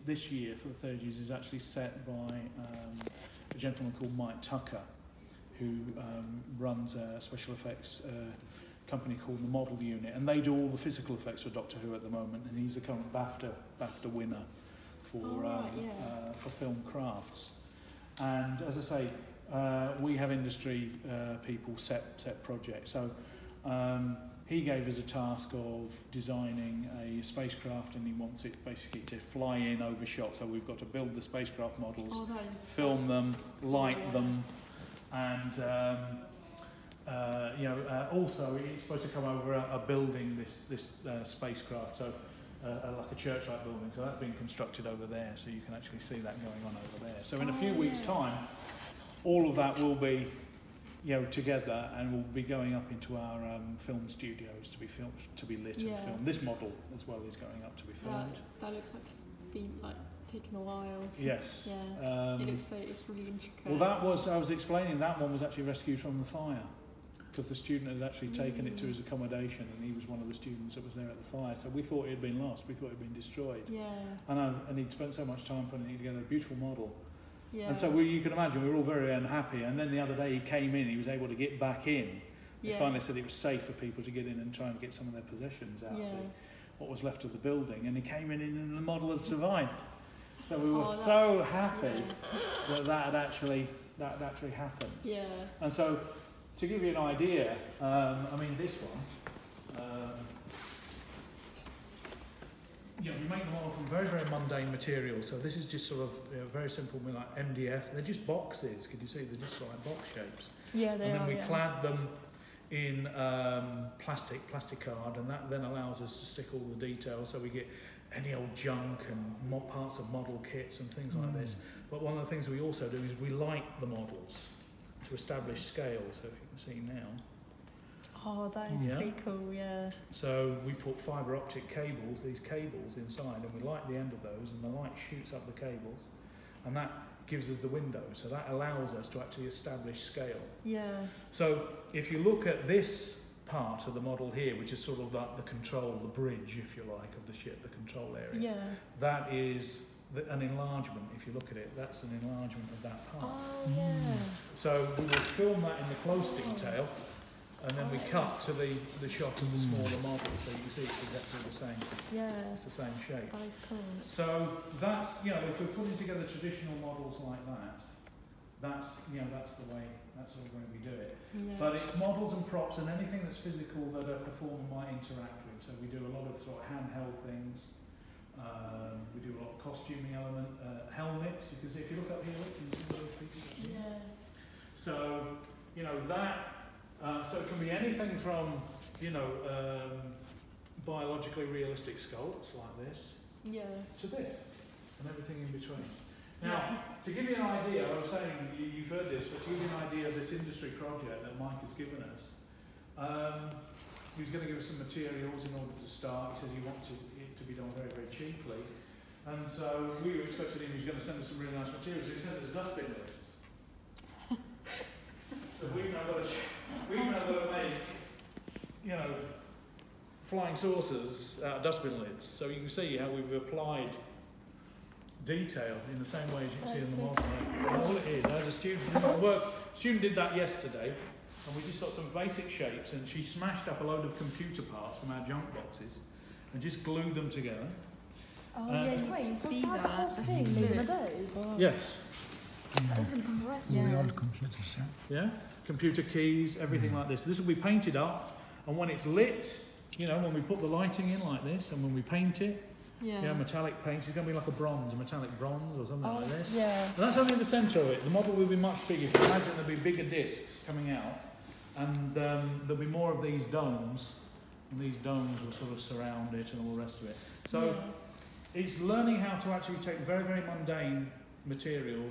this year for the third years is actually set by a gentleman called Mike Tucker, who runs a special effects company called the Model Unit, and they do all the physical effects for Doctor Who at the moment, and he's the current BAFTA winner for film crafts. And as I say, we have industry people set projects. So he gave us a task of designing a spacecraft, and he wants it basically to fly in overshot. So we've got to build the spacecraft models, film them, light them, and also it's supposed to come over a building, this spacecraft, so like a church-like building. So that's being constructed over there, so you can actually see that going on over there. So in a few weeks' time, all of that will be together, and we'll be going up into our film studios to be filmed, to be lit and filmed. This model as well is going up to be filmed. That looks like it's been taken a while. Yes. Yeah. It looks like it's really intricate. Well, I was explaining, that one was actually rescued from the fire, because the student had actually taken it to his accommodation, and he was one of the students that was there at the fire. So we thought it had been lost. We thought it had been destroyed. Yeah. And he'd spent so much time putting it together, a beautiful model. Yeah. And so you can imagine we were all very unhappy. And then the other day he came in, he was able to get back in. He finally said it was safe for people to get in and try and get some of their possessions out of what was left of the building. And he came in and the model had survived. So we were so happy that actually happened. Yeah. And so to give you an idea, this one, we make them all from very, very mundane materials. So this is just sort of very simple, like MDF. They're just boxes. Can you see? They're just like box shapes. Yeah, they are. And then we clad them in plastic card, and that then allows us to stick all the details. So we get any old junk and parts of model kits and things like this. But one of the things we also do is we light the models to establish scale. So if you can see now. Oh, that is pretty cool, yeah. So we put fibre optic cables, these cables inside, and we light the end of those, and the light shoots up the cables, and that gives us the window. So that allows us to actually establish scale. Yeah. So if you look at this part of the model here, which is sort of like the control, the bridge, if you like, of the ship, the control area, that is an enlargement. If you look at it, that's an enlargement of that part. Oh, yeah. So we will film that in the close detail, and then we cut to the shot of the smaller model, so you can see it's exactly the same. Yeah. It's the same shape. That is cool. So that's, if we're putting together traditional models like that, that's the way we do it. Yeah. But it's models and props and anything that's physical that a performer might interact with. So we do a lot of sort of handheld things. We do a lot of costuming element, helmets. You can see, if you look up here, you can see those pieces. Yeah. So that. So it can be anything from, biologically realistic sculpts like this, to this, and everything in between. Now, to give you an idea, I was saying, you've heard this, but to give you an idea of this industry project that Mike has given us, he was going to give us some materials in order to start. He said he wanted it to be done very, very cheaply. And so we were expecting he was going to send us some really nice materials. He sent us dustbin lists. So we've now got to make, flying saucers out of dustbin lids. So you can see how we've applied detail in the same way as you can see in the model. And all it is, the student did that yesterday, and we just got some basic shapes, and she smashed up a load of computer parts from our junk boxes and just glued them together. Oh you can see that. Whole thing made of those? Yes. That is impressive. All the old computers, yeah. Computer keys, everything like this. This will be painted up, and when it's lit, when we put the lighting in like this, and when we paint it, metallic paint, it's going to be like a metallic bronze or something like this. Yeah. And that's only the centre of it. The model will be much bigger. You can imagine there'll be bigger discs coming out, and there'll be more of these domes, and these domes will sort of surround it and all the rest of it. So it's learning how to actually take very, very mundane materials